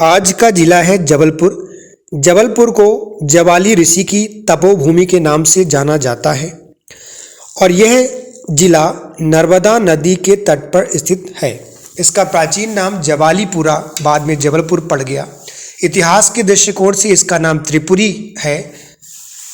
आज का जिला है जबलपुर। जबलपुर को जवाली ऋषि की तपोभूमि के नाम से जाना जाता है और यह जिला नर्मदा नदी के तट पर स्थित है। इसका प्राचीन नाम जवालीपुरा बाद में जबलपुर पड़ गया। इतिहास के दृष्टिकोण से इसका नाम त्रिपुरी है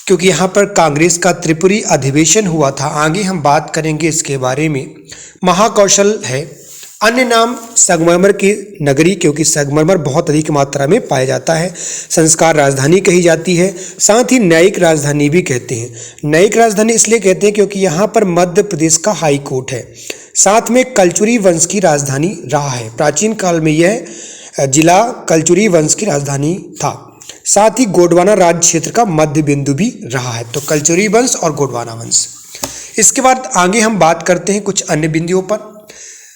क्योंकि यहाँ पर कांग्रेस का त्रिपुरी अधिवेशन हुआ था। आगे हम बात करेंगे इसके बारे में। महाकौशल है। अन्य नाम संगमरमर की नगरी क्योंकि संगमरमर बहुत अधिक मात्रा में पाया जाता है। संस्कार राजधानी कही जाती है, साथ ही न्यायिक राजधानी भी कहते हैं। न्यायिक राजधानी इसलिए कहते हैं क्योंकि यहाँ पर मध्य प्रदेश का हाई कोर्ट है। साथ में कलचुरी वंश की राजधानी रहा है। प्राचीन काल में यह जिला कलचुरी वंश की राजधानी था। साथ ही गोंडवाना राज्य क्षेत्र का मध्य बिंदु भी रहा है। तो कलचुरी वंश और गोंडवाना वंश। इसके बाद आगे हम बात करते हैं कुछ अन्य बिंदुओं पर।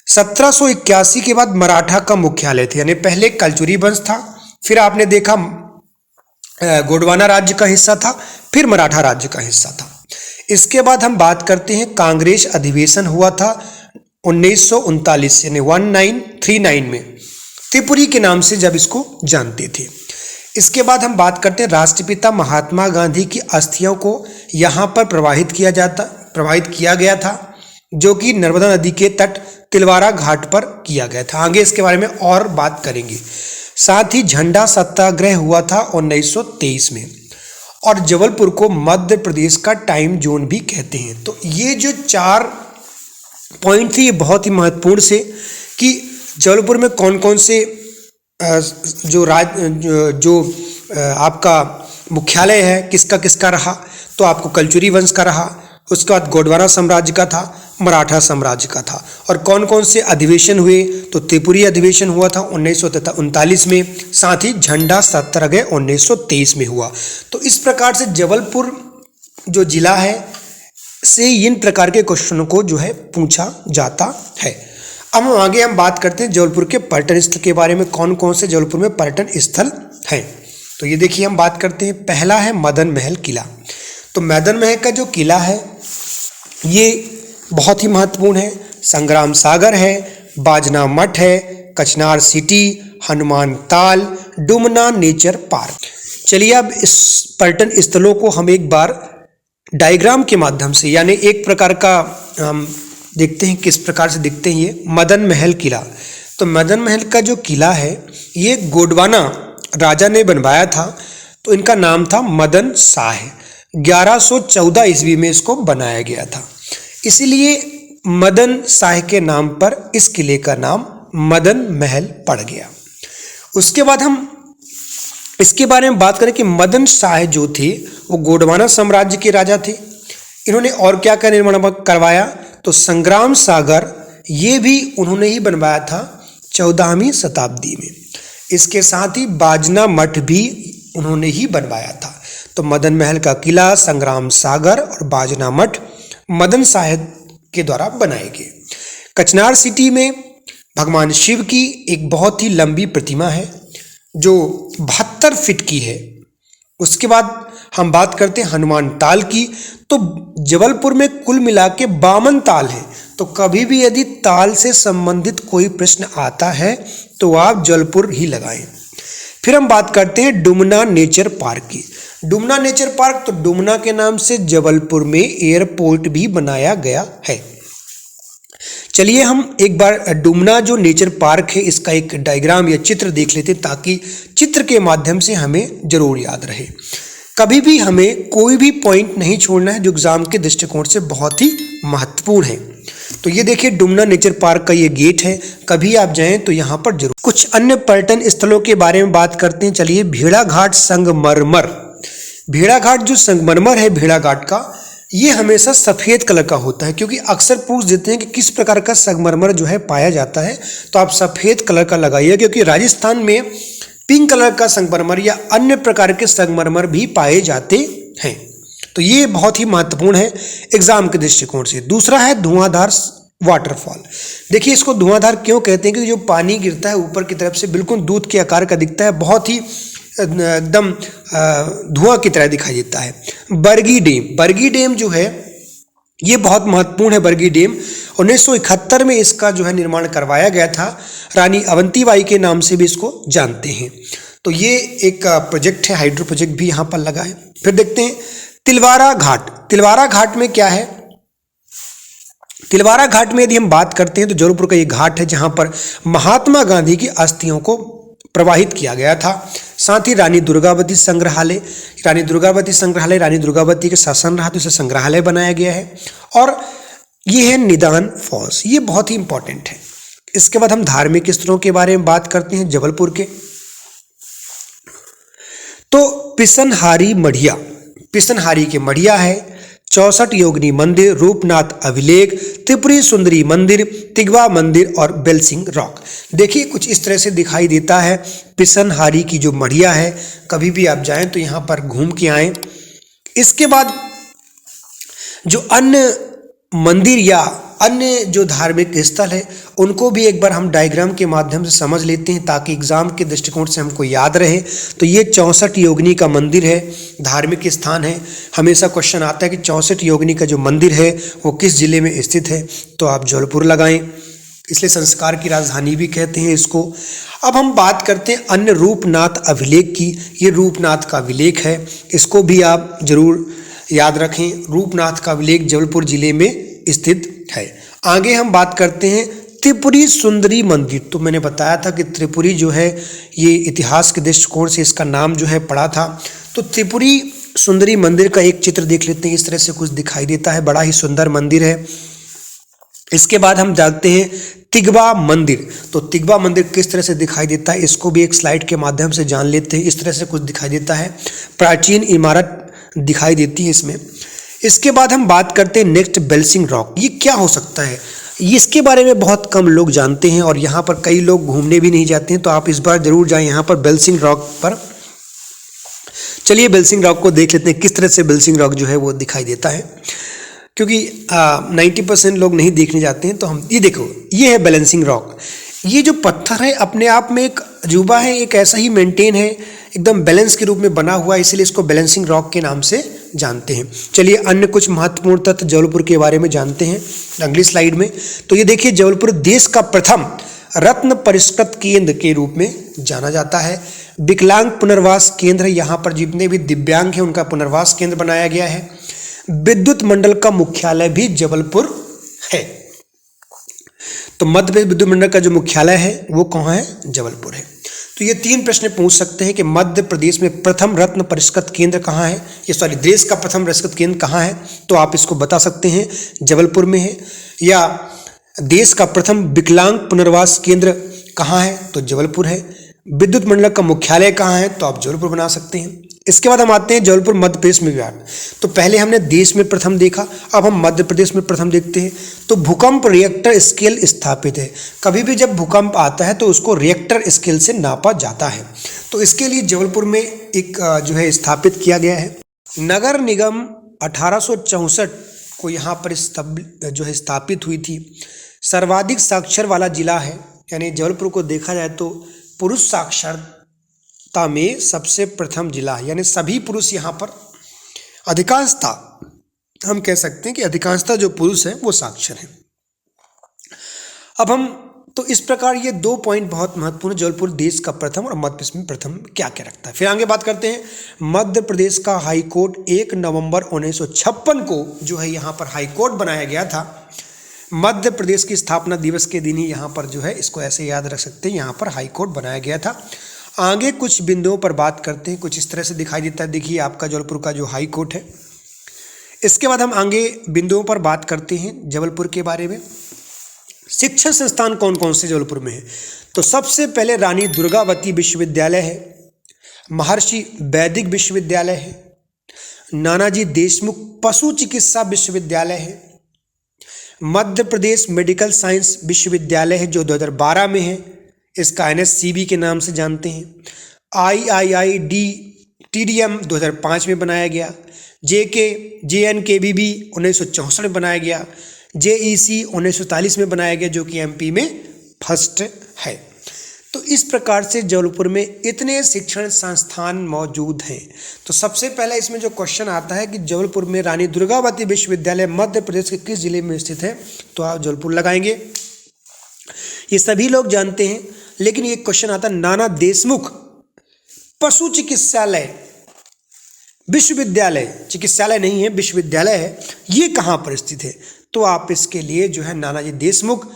1781 के बाद मराठा का मुख्यालय थे, यानी पहले कलचुरी वंश था, फिर आपने देखा गोंडवाना राज्य का हिस्सा था, फिर मराठा राज्य का हिस्सा था। इसके बाद हम बात करते हैं कांग्रेस अधिवेशन हुआ था 1939 यानी 1939 में, त्रिपुरी के नाम से जब इसको जानते थे। इसके बाद हम बात करते हैं राष्ट्रपिता महात्मा गांधी की अस्थियों को यहाँ पर प्रवाहित किया गया था, जो कि नर्मदा नदी के तट तिलवारा घाट पर किया गया था। आगे इसके बारे में और बात करेंगे। साथ ही झंडा सत्याग्रह हुआ था 1923 में और जबलपुर को मध्य प्रदेश का टाइम जोन भी कहते हैं। तो ये जो 4 पॉइंट थे ये बहुत ही महत्वपूर्ण से कि जबलपुर में कौन कौन से जो आपका मुख्यालय है किसका किसका रहा। तो आपको कलचुरी वंश का रहा, उसके बाद गोंडवाना साम्राज्य का था, मराठा साम्राज्य का था। और कौन कौन से अधिवेशन हुए, तो त्रिपुरी अधिवेशन हुआ था 1939 में, साथ ही झंडा सत्याग्रह 1923 में हुआ। तो इस प्रकार से जबलपुर जो जिला है से इन प्रकार के क्वेश्चनों को जो है पूछा जाता है। अब आगे हम बात करते हैं जबलपुर के पर्यटन स्थल के बारे में। कौन कौन से जबलपुर में पर्यटन स्थल हैं, तो ये देखिए हम बात करते हैं। पहला है मदन महल किला। तो मदन महल का जो किला है ये बहुत ही महत्वपूर्ण है। संग्राम सागर है, बाजना मठ है, कचनार सिटी, हनुमान ताल, डुमना नेचर पार्क। चलिए अब इस पर्यटन स्थलों को हम एक बार डायग्राम के माध्यम से यानी एक प्रकार का हम देखते हैं किस प्रकार से दिखते हैं ये मदन महल किला। तो मदन महल का जो किला है ये गोंडवाना राजा ने बनवाया था। तो इनका नाम था मदन शाह। 1114 ईस्वी में इसको बनाया गया था, इसीलिए मदन शाह के नाम पर इस किले का नाम मदन महल पड़ गया। उसके बाद हम इसके बारे में बात करें कि मदन शाह जो थे वो गोंडवाना साम्राज्य के राजा थे। इन्होंने और क्या क्या निर्माण करवाया, तो संग्राम सागर ये भी उन्होंने ही बनवाया था 14वीं शताब्दी में। इसके साथ ही बाजना मठ भी उन्होंने ही बनवाया था। तो मदन महल का किला, संग्राम सागर और बाजना मठ मदन शाह के द्वारा बनाए गए। कचनार सिटी में भगवान शिव की एक बहुत ही लंबी प्रतिमा है जो 72 फीट की है। उसके बाद हम बात करते हैं हनुमान ताल की। तो जबलपुर में कुल मिला के 52 ताल है। तो कभी भी यदि ताल से संबंधित कोई प्रश्न आता है तो आप जबलपुर ही लगाएं। फिर हम बात करते हैं डुमना नेचर पार्क की। डुमना नेचर पार्क, तो डुमना के नाम से जबलपुर में एयरपोर्ट भी बनाया गया है। चलिए हम एक बार डुमना जो नेचर पार्क है इसका एक डायग्राम या चित्र देख लेते हैं ताकि चित्र के माध्यम से हमें जरूर याद रहे। कभी भी हमें कोई भी पॉइंट नहीं छोड़ना है जो एग्जाम के दृष्टिकोण से बहुत ही महत्वपूर्ण है। तो ये देखिए डुमना नेचर पार्क का ये गेट है, कभी आप जाएं तो यहाँ पर जरूर। कुछ अन्य पर्यटन स्थलों के बारे में बात करते हैं। चलिए भेड़ाघाट संगमरमर। भेड़ाघाट जो संगमरमर है भेड़ाघाट का, ये हमेशा सफ़ेद कलर का होता है क्योंकि अक्सर पूछ देते हैं कि किस प्रकार का संगमरमर जो है पाया जाता है। तो आप सफ़ेद कलर का लगाइए क्योंकि राजस्थान में पिंक कलर का संगमरमर या अन्य प्रकार के संगमरमर भी पाए जाते हैं। तो ये बहुत ही महत्वपूर्ण है एग्जाम के दृष्टिकोण से। दूसरा है धुआंधार वाटरफॉल। देखिए इसको धुआंधार क्यों कहते हैं, क्योंकि जो पानी गिरता है ऊपर की तरफ से बिल्कुल दूध के आकार का दिखता है, बहुत ही एकदम धुआं की तरह दिखाई देता है। बरगी डैम जो है ये बहुत महत्वपूर्ण है। बरगी डैम 1971 में इसका जो है निर्माण करवाया गया था। रानी अवंतीबाई के नाम से भी इसको जानते हैं। तो ये एक प्रोजेक्ट है, हाइड्रो प्रोजेक्ट भी यहाँ पर लगा है। फिर देखते हैं तिलवारा घाट। तिलवारा घाट में क्या है? तिलवारा घाट में यदि हम बात करते हैं तो जबलपुर का ये घाट है जहाँ पर महात्मा गांधी की अस्थियों को प्रवाहित किया गया था। साथ ही रानी दुर्गावती संग्रहालय, रानी दुर्गावती के शासन रहा तो इसे संग्रहालय बनाया गया है। और ये है निदान फॉल्स, ये बहुत ही इंपॉर्टेंट है। इसके बाद हम धार्मिक स्थलों के बारे में बात करते हैं जबलपुर के। तो पिसनहारी के मढ़िया है, 64 योगिनी मंदिर, रूपनाथ अभिलेख, त्रिपुरी सुंदरी मंदिर, तिगवा मंदिर और बेलसिंग रॉक। देखिए कुछ इस तरह से दिखाई देता है। पिसनहारी की जो मढ़िया है, कभी भी आप जाएं तो यहाँ पर घूम के आएं। इसके बाद जो अन्य मंदिर या अन्य जो धार्मिक स्थल है उनको भी एक बार हम डायग्राम के माध्यम से समझ लेते हैं ताकि एग्जाम के दृष्टिकोण से हमको याद रहे। तो ये 64 योगिनी का मंदिर है, धार्मिक स्थान है। हमेशा क्वेश्चन आता है कि 64 योगिनी का जो मंदिर है वो किस जिले में स्थित है, तो आप जबलपुर लगाएं, इसलिए संस्कार की राजधानी भी कहते हैं इसको। अब हम बात करते हैं अन्य रूपनाथ अभिलेख की। ये रूपनाथ का अभिलेख है, इसको भी आप जरूर याद रखें। रूपनाथ का अभिलेख जबलपुर जिले में स्थित है। आगे हम बात करते हैं त्रिपुरी सुंदरी मंदिर। तो मैंने बताया था कि त्रिपुरी जो है ये इतिहास के दृष्टिकोण से इसका नाम जो है पड़ा था। तो त्रिपुरी सुंदरी मंदिर का एक चित्र देख लेते हैं, इस तरह से कुछ दिखाई देता है, बड़ा ही सुंदर मंदिर है। इसके बाद हम जानते हैं तिगवा मंदिर। तो तिगवा मंदिर किस तरह से दिखाई देता है, इसको भी एक स्लाइड के माध्यम से जान लेते हैं। इस तरह से कुछ दिखाई देता है, प्राचीन इमारत दिखाई देती है इसमें। इसके बाद हम बात करते हैं नेक्स्ट बेलसिंग रॉक। ये क्या हो सकता है, इसके बारे में बहुत कम लोग जानते हैं और यहाँ पर कई लोग घूमने भी नहीं जाते हैं। तो आप इस बार जरूर जाएं यहाँ पर बेलसिंग रॉक पर। चलिए बेलसिंग रॉक को देख लेते हैं किस तरह से बेलसिंग रॉक जो है वो दिखाई देता है, क्योंकि 90% लोग नहीं देखने जाते हैं। तो हम ये देखो, ये है बैलेंसिंग रॉक। ये जो पत्थर है अपने आप में एक अजूबा है, एक ऐसा ही मेंटेन है, एकदम बैलेंस के रूप में बना हुआ है, इसलिए इसको बैलेंसिंग रॉक के नाम से जानते हैं। चलिए अन्य कुछ महत्वपूर्ण तथ्य जबलपुर के बारे में जानते हैं अगली स्लाइड में। तो ये देखिए, जबलपुर देश का प्रथम रत्न परिष्कृत केंद्र के रूप में जाना जाता है। विकलांग पुनर्वास केंद्र, यहाँ पर जितने भी दिव्यांग हैं उनका पुनर्वास केंद्र बनाया गया है। विद्युत मंडल का मुख्यालय भी जबलपुर है। तो मध्य प्रदेश विद्युत मंडल का जो मुख्यालय है वो कहाँ है? जबलपुर है। तो ये 3 प्रश्न पूछ सकते हैं कि मध्य प्रदेश में प्रथम रत्न परिष्कृत केंद्र कहाँ है, देश का प्रथम परिष्कृत केंद्र कहाँ है, तो आप इसको बता सकते हैं जबलपुर में है। या देश का प्रथम विकलांग पुनर्वास केंद्र कहाँ है, तो जबलपुर है। विद्युत मंडल का मुख्यालय कहाँ है, तो आप जबलपुर बना सकते हैं। इसके बाद हम आते हैं जबलपुर मध्य प्रदेश में विभाग। तो पहले हमने देश में प्रथम देखा, अब हम मध्य प्रदेश में प्रथम देखते हैं। तो भूकंप रिएक्टर स्केल स्थापित है। कभी भी जब भूकंप आता है तो उसको रिएक्टर स्केल से नापा जाता है। तो इसके लिए जबलपुर में एक जो है स्थापित किया गया है। नगर निगम 1864 को यहाँ पर जो है स्थापित हुई थी। सर्वाधिक साक्षर वाला जिला है, यानी जबलपुर को देखा जाए तो पुरुष साक्षरता में सबसे प्रथम जिला है, यानी सभी पुरुष यहाँ पर अधिकांशता, हम कह सकते हैं कि अधिकांशता जो पुरुष हैं वो साक्षर हैं। अब हम तो इस प्रकार ये 2 पॉइंट बहुत महत्वपूर्ण, जबलपुर देश का प्रथम और मध्य प्रदेश में प्रथम क्या क्या रखता है। फिर आगे बात करते हैं मध्य प्रदेश का हाई कोर्ट 1 नवंबर 1956 को जो है यहाँ पर हाई कोर्ट बनाया गया था। मध्य प्रदेश की स्थापना दिवस के दिन ही यहाँ पर जो है, इसको ऐसे याद रख सकते हैं, यहाँ पर हाई कोर्ट बनाया गया था। आगे कुछ बिंदुओं पर बात करते हैं, कुछ इस तरह से दिखाई देता है। देखिए आपका जबलपुर का जो हाई कोर्ट है। इसके बाद हम आगे बिंदुओं पर बात करते हैं जबलपुर के बारे में। शिक्षण संस्थान कौन कौन से जबलपुर में है, तो सबसे पहले रानी दुर्गावती विश्वविद्यालय है, महर्षि वैदिक विश्वविद्यालय है, नानाजी देशमुख पशु चिकित्सा विश्वविद्यालय है, मध्य प्रदेश मेडिकल साइंस विश्वविद्यालय है जो 2012 में है, इसका NSCB के नाम से जानते हैं। IIID TDM 2005 में बनाया गया। JNKBB 1964 में बनाया गया। JEC 1947 में बनाया गया, जो कि MP में फर्स्ट है। तो इस प्रकार से जबलपुर में इतने शिक्षण संस्थान मौजूद हैं। तो सबसे पहले इसमें जो क्वेश्चन आता है कि जबलपुर में रानी दुर्गावती विश्वविद्यालय मध्य प्रदेश के किस जिले में स्थित है, तो आप जबलपुर लगाएंगे। ये सभी लोग जानते हैं, लेकिन ये क्वेश्चन आता है नाना देशमुख पशु चिकित्सालय विश्वविद्यालय, चिकित्सालय नहीं है विश्वविद्यालय है, ये कहाँ पर स्थित है, तो आप इसके लिए जो है नानाजी देशमुख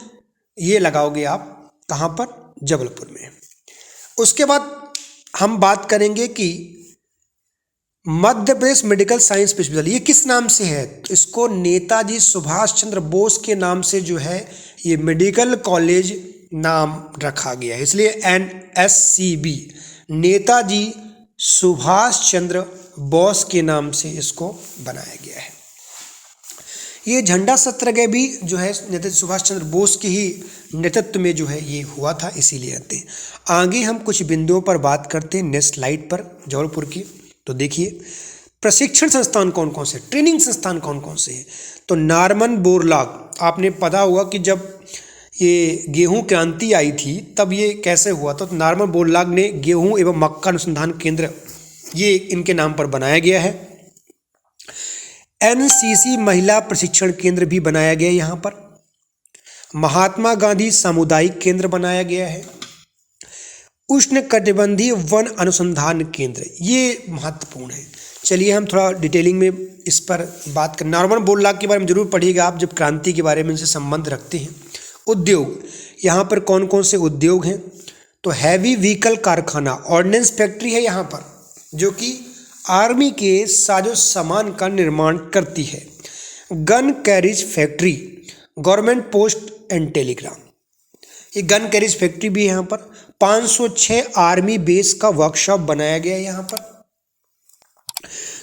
ये लगाओगे आप कहाँ पर, जबलपुर में। उसके बाद हम बात करेंगे कि मध्य प्रदेश मेडिकल साइंस विश्वविद्यालय ये किस नाम से है, तो इसको नेताजी सुभाष चंद्र बोस के नाम से जो है ये मेडिकल कॉलेज नाम रखा गया है, इसलिए NSCB नेताजी सुभाष चंद्र बोस के नाम से इसको बनाया गया है। ये झंडा सत्याग्रह भी जो है नेताजी सुभाष चंद्र बोस के ही नेतृत्व में जो है ये हुआ था, इसीलिए आते हैं। आगे हम कुछ बिंदुओं पर बात करते हैं नेक्स्ट स्लाइड पर जबलपुर की। तो देखिए प्रशिक्षण संस्थान कौन कौन से, ट्रेनिंग संस्थान कौन कौन से हैं, तो नारमन बोरलाग, आपने पता हुआ कि जब ये गेहूं क्रांति आई थी तब ये कैसे हुआ था, तो नारमन बोरलाग ने गेहूं एवं मक्का अनुसंधान केंद्र ये इनके नाम पर बनाया गया है। NCC महिला प्रशिक्षण केंद्र भी बनाया गया है यहाँ पर। महात्मा गांधी सामुदायिक केंद्र बनाया गया है। उष्णकटिबंधीय वन अनुसंधान केंद्र ये महत्वपूर्ण है। चलिए हम थोड़ा डिटेलिंग में इस पर बात करें। नारमन बोरलाग के बारे में जरूर पढ़िएगा आप जब क्रांति के बारे में इनसे संबंध रखते हैं। उद्योग, यहाँ पर कौन कौन से उद्योग हैं, तो हैवी व्हीकल कारखाना, ऑर्डिनेंस फैक्ट्री है यहाँ पर जो कि आर्मी के साजो सामान का निर्माण करती है। Gun carriage factory, government post and Telegram, ये गन कैरिज फैक्ट्री भी है यहाँ पर। 506 आर्मी बेस का वर्कशॉप बनाया गया है यहाँ पर।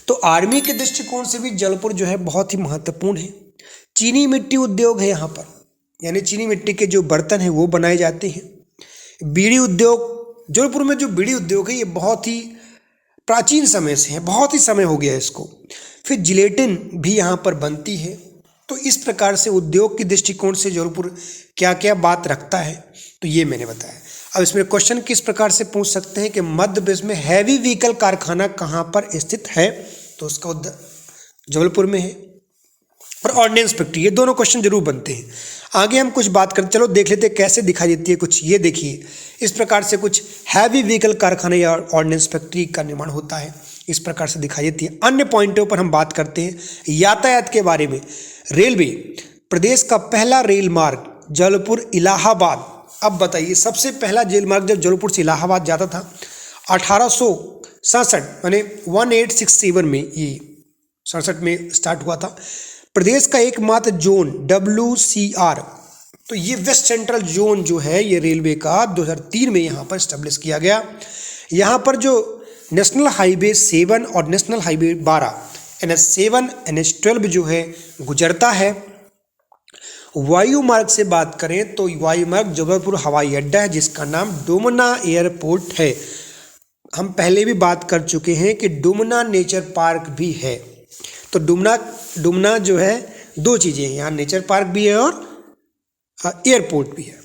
तो आर्मी के दृष्टिकोण से भी जबलपुर जो है बहुत ही महत्वपूर्ण है। चीनी मिट्टी उद्योग है यहाँ पर, यानी चीनी मिट्टी के जो बर्तन हैं वो बनाए जाते हैं। बीड़ी उद्योग, जबलपुर में जो बीड़ी उद्योग है ये बहुत ही प्राचीन समय से है, बहुत ही समय हो गया है इसको। फिर जिलेटिन भी यहाँ पर बनती है। तो इस प्रकार से उद्योग की दृष्टिकोण से जबलपुर क्या क्या बात रखता है, तो ये मैंने बताया। अब इसमें क्वेश्चन किस प्रकार से पूछ सकते हैं कि मध्य प्रदेश में हैवी व्हीकल कारखाना कहाँ पर स्थित है, तो उसका उत्तर जबलपुर में है। और ऑर्डिनेंस फैक्ट्री, ये दोनों क्वेश्चन जरूर बनते हैं। आगे हम कुछ बात करें, चलो देख लेते हैं कैसे दिखाई देती है कुछ। ये देखिए इस प्रकार से कुछ हैवी व्हीकल कारखाने या ऑर्डिनेंस फैक्ट्री का निर्माण होता है, इस प्रकार से दिखाई देती है। अन्य पॉइंटों पर हम बात करते हैं यातायात के बारे में। रेलवे, प्रदेश का पहला रेल मार्ग जबलपुर इलाहाबाद। अब बताइए सबसे पहला रेल मार्ग जब जबलपुर से इलाहाबाद जाता था 1867 यानी 1867 में, ये 67 में स्टार्ट हुआ था। प्रदेश का एकमात्र जोन WCR, तो ये वेस्ट सेंट्रल जोन जो है ये रेलवे का 2003 में यहाँ पर स्टेब्लिश किया गया। यहाँ पर जो नेशनल हाईवे 7 और नेशनल हाईवे 12 NH7 NH12 जो है गुजरता है। वायु मार्ग से बात करें तो वायु मार्ग जबलपुर हवाई अड्डा है जिसका नाम डुमना एयरपोर्ट है। हम पहले भी बात कर चुके हैं कि डुमना नेचर पार्क भी है। तो डुमना जो है दो चीज़ें हैं, यहाँ नेचर पार्क भी है और एयरपोर्ट भी है,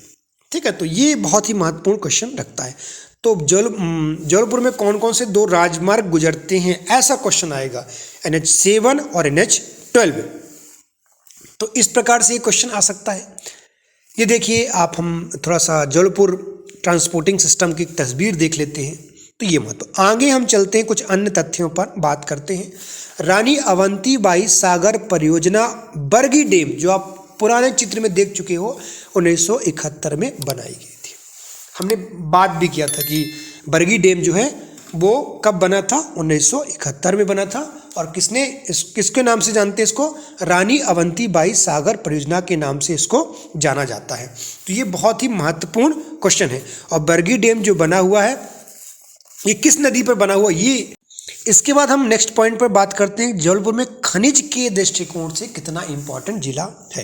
ठीक है। तो ये बहुत ही महत्वपूर्ण क्वेश्चन रखता है। तो जबलपुर में कौन कौन से दो राजमार्ग गुजरते हैं, ऐसा क्वेश्चन आएगा, NH7 और NH12। तो इस प्रकार से ये क्वेश्चन आ सकता है। ये देखिए आप, हम थोड़ा सा जबलपुर ट्रांसपोर्टिंग सिस्टम की तस्वीर देख लेते हैं। तो ये महत्व। आगे हम चलते हैं, कुछ अन्य तथ्यों पर बात करते हैं। रानी अवंतीबाई सागर परियोजना बरगी डैम, जो आप पुराने चित्र में देख चुके हो, 1971 में बनाई गई थी। हमने बात भी किया था कि बरगी डैम जो है वो कब बना था, 1971 में बना था। और किसके नाम से जानते हैं इसको, रानी अवंतीबाई सागर परियोजना के नाम से इसको जाना जाता है। तो ये बहुत ही महत्वपूर्ण क्वेश्चन है। और बरगी डैम जो बना हुआ है ये किस नदी पर बना हुआ, ये। इसके बाद हम नेक्स्ट पॉइंट पर बात करते हैं जबलपुर में खनिज के दृष्टिकोण से कितना इंपॉर्टेंट जिला है।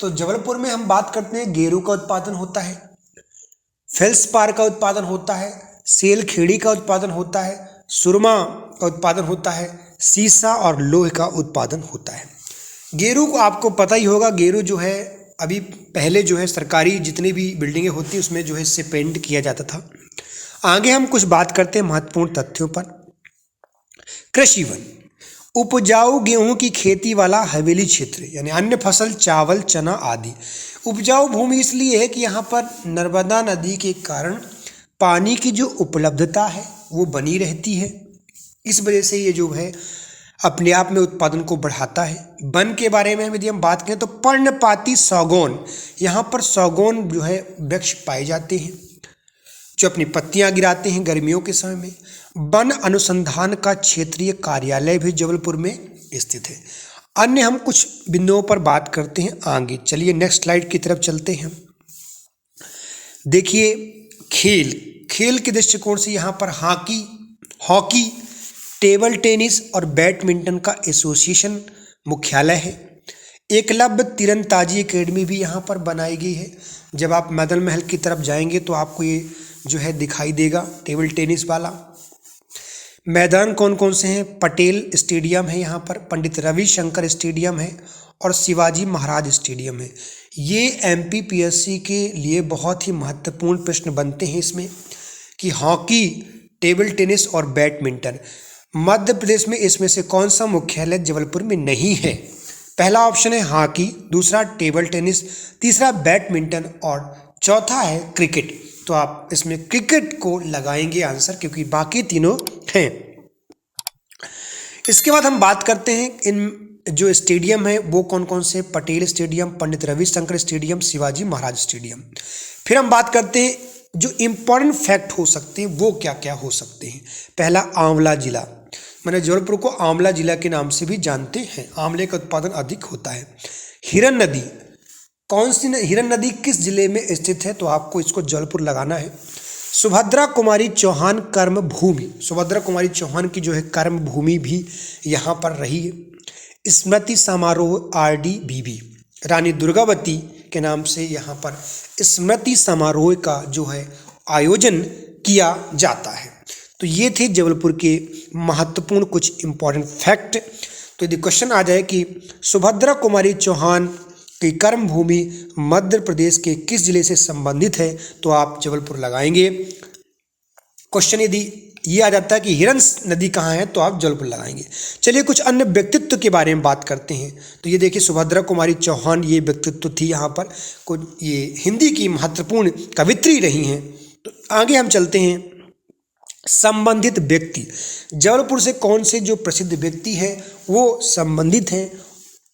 तो जबलपुर में हम बात करते हैं गेरू का उत्पादन होता है, फेल्सपार का उत्पादन होता है, सेल खेड़ी का उत्पादन होता है, सुरमा का उत्पादन होता है, सीसा और लोहे का उत्पादन होता है। गेरू को आपको पता ही होगा, गेरू जो है अभी पहले जो है सरकारी जितनी भी बिल्डिंगें होती उसमें जो है इससे पेंट किया जाता था। आगे हम कुछ बात करते हैं महत्वपूर्ण तथ्यों पर। कृषि वन, उपजाऊ गेहूं की खेती वाला हवेली क्षेत्र, यानी अन्य फसल चावल चना आदि। उपजाऊ भूमि इसलिए है कि यहाँ पर नर्मदा नदी के कारण पानी की जो उपलब्धता है वो बनी रहती है, इस वजह से ये जो है अपने आप में उत्पादन को बढ़ाता है। वन के बारे में यदि हम बात करें तो पर्णपाती सौगौन, यहाँ पर सौगौन जो है वृक्ष पाए जाते हैं जो अपनी पत्तियां गिराते हैं गर्मियों के समय में। वन अनुसंधान का क्षेत्रीय कार्यालय भी जबलपुर में स्थित है। अन्य हम कुछ बिंदुओं पर बात करते हैं आगे। चलिए नेक्स्ट स्लाइड की तरफ चलते हैं। देखिए खेल के दृष्टिकोण से यहाँ पर हॉकी, टेबल टेनिस और बैडमिंटन का एसोसिएशन मुख्यालय है। एकलव्य तीरंदाजी एकेडमी भी यहाँ पर बनाई गई है। जब आप मैदान महल की तरफ जाएंगे तो आपको ये जो है दिखाई देगा टेबल टेनिस वाला। मैदान कौन कौन से हैं? पटेल स्टेडियम है यहाँ पर, पंडित रविशंकर स्टेडियम है और शिवाजी महाराज स्टेडियम है। ये एमपीपीएससी के लिए बहुत ही महत्वपूर्ण प्रश्न बनते हैं इसमें कि हॉकी, टेबल टेनिस और बैडमिंटन मध्य प्रदेश में इसमें से कौन सा मुख्यालय जबलपुर में नहीं है? पहला ऑप्शन है हॉकी, दूसरा टेबल टेनिस, तीसरा बैडमिंटन और चौथा है क्रिकेट। तो आप इसमें क्रिकेट को लगाएंगे आंसर, क्योंकि बाकी तीनों हैं। इसके बाद हम बात करते हैं इन जो स्टेडियम है वो कौन कौन से? Patel stadium, Pandit Ravishankar stadium, Shivaji Maharaj stadium. फिर हम बात करते हैं जो इम्पोर्टेंट फैक्ट हो सकते हैं वो क्या क्या हो सकते हैं। पहला आंवला जिला, मैंने जबलपुर को आंवला जिला के नाम से भी जानते हैं, आंवले का उत्पादन अधिक होता है। हिरन नदी, कौन सी हिरन नदी किस जिले में स्थित है? तो आपको इसको जबलपुर लगाना है। सुभद्रा कुमारी चौहान कर्म भूमि, सुभद्रा कुमारी चौहान की जो है कर्म भूमि भी यहाँ पर रही है। स्मृति समारोह RDBB, रानी दुर्गावती के नाम से यहाँ पर स्मृति समारोह का जो है आयोजन किया जाता है। तो ये थे जबलपुर के महत्वपूर्ण कुछ इम्पोर्टेंट फैक्ट। तो यदि क्वेश्चन आ जाए कि सुभद्रा कुमारी चौहान की कर्म भूमि मध्य प्रदेश के किस जिले से संबंधित है, तो आप जबलपुर लगाएंगे। क्वेश्चन यदि ये आ जाता है कि हिरन नदी कहाँ है, तो आप जबलपुर लगाएंगे। चलिए कुछ अन्य व्यक्तित्व के बारे में बात करते हैं। तो ये देखिए सुभद्रा कुमारी चौहान ये व्यक्तित्व थी यहाँ पर, कुछ ये हिंदी की महत्वपूर्ण कवित्री रही हैं। तो आगे हम चलते हैं। संबंधित व्यक्ति, जबलपुर से कौन से जो प्रसिद्ध व्यक्ति हैं वो संबंधित हैं,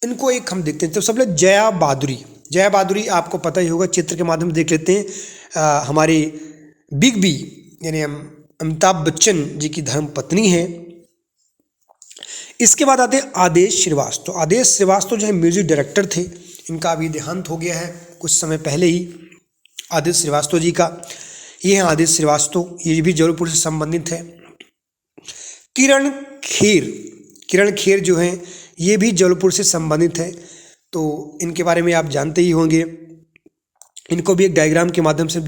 इनको एक हम देखते हैं। तो सबसे जया बादुरी आपको पता ही होगा, चित्र के माध्यम से देख लेते हैं। हमारे बिग बी यानी अमिताभ बच्चन जी की धर्म पत्नी है। इसके बाद आते हैं आदेश श्रीवास्तव। आदेश श्रीवास्तव जो है म्यूजिक डायरेक्टर थे, इनका अभी देहांत हो गया है कुछ समय पहले ही आदेश श्रीवास्तव जी का। ये हैं आदेश श्रीवास्तव, ये भी जबलपुर से संबंधित है। किरण खेर जो हैं ये भी जबलपुर से संबंधित है। तो इनके बारे में आप जानते ही होंगे। इनको भी एक डायग्राम के माध्यम से,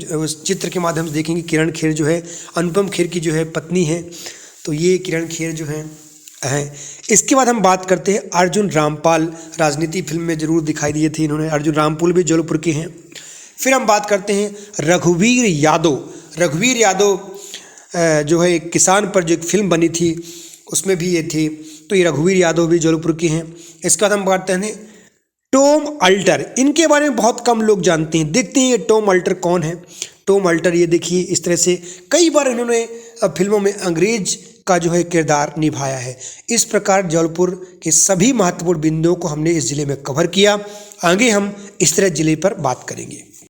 चित्र के माध्यम से देखेंगे। किरण खेर जो है अनुपम खेर की जो है पत्नी है। तो ये किरण खेर जो हैं। इसके बाद हम बात करते हैं अर्जुन रामपाल, राजनीति फिल्म में जरूर दिखाई दिए थे इन्होंने। अर्जुन रामपाल भी जबलपुर के हैं। फिर हम बात करते हैं रघुवीर यादव जो है एक किसान पर जो एक फिल्म बनी थी उसमें भी ये थे। तो ये रघुवीर यादव भी जबलपुर के हैं। इसके बाद हम बात करते हैं टॉम अल्टर, इनके बारे में बहुत कम लोग जानते हैं। देखते हैं ये टॉम अल्टर कौन है। टॉम अल्टर ये देखिए इस तरह से कई बार इन्होंने फिल्मों में अंग्रेज का जो है किरदार निभाया है। इस प्रकार जबलपुर के सभी महत्वपूर्ण बिंदुओं को हमने इस जिले में कवर किया। आगे हम इस तरह जिले पर बात करेंगे।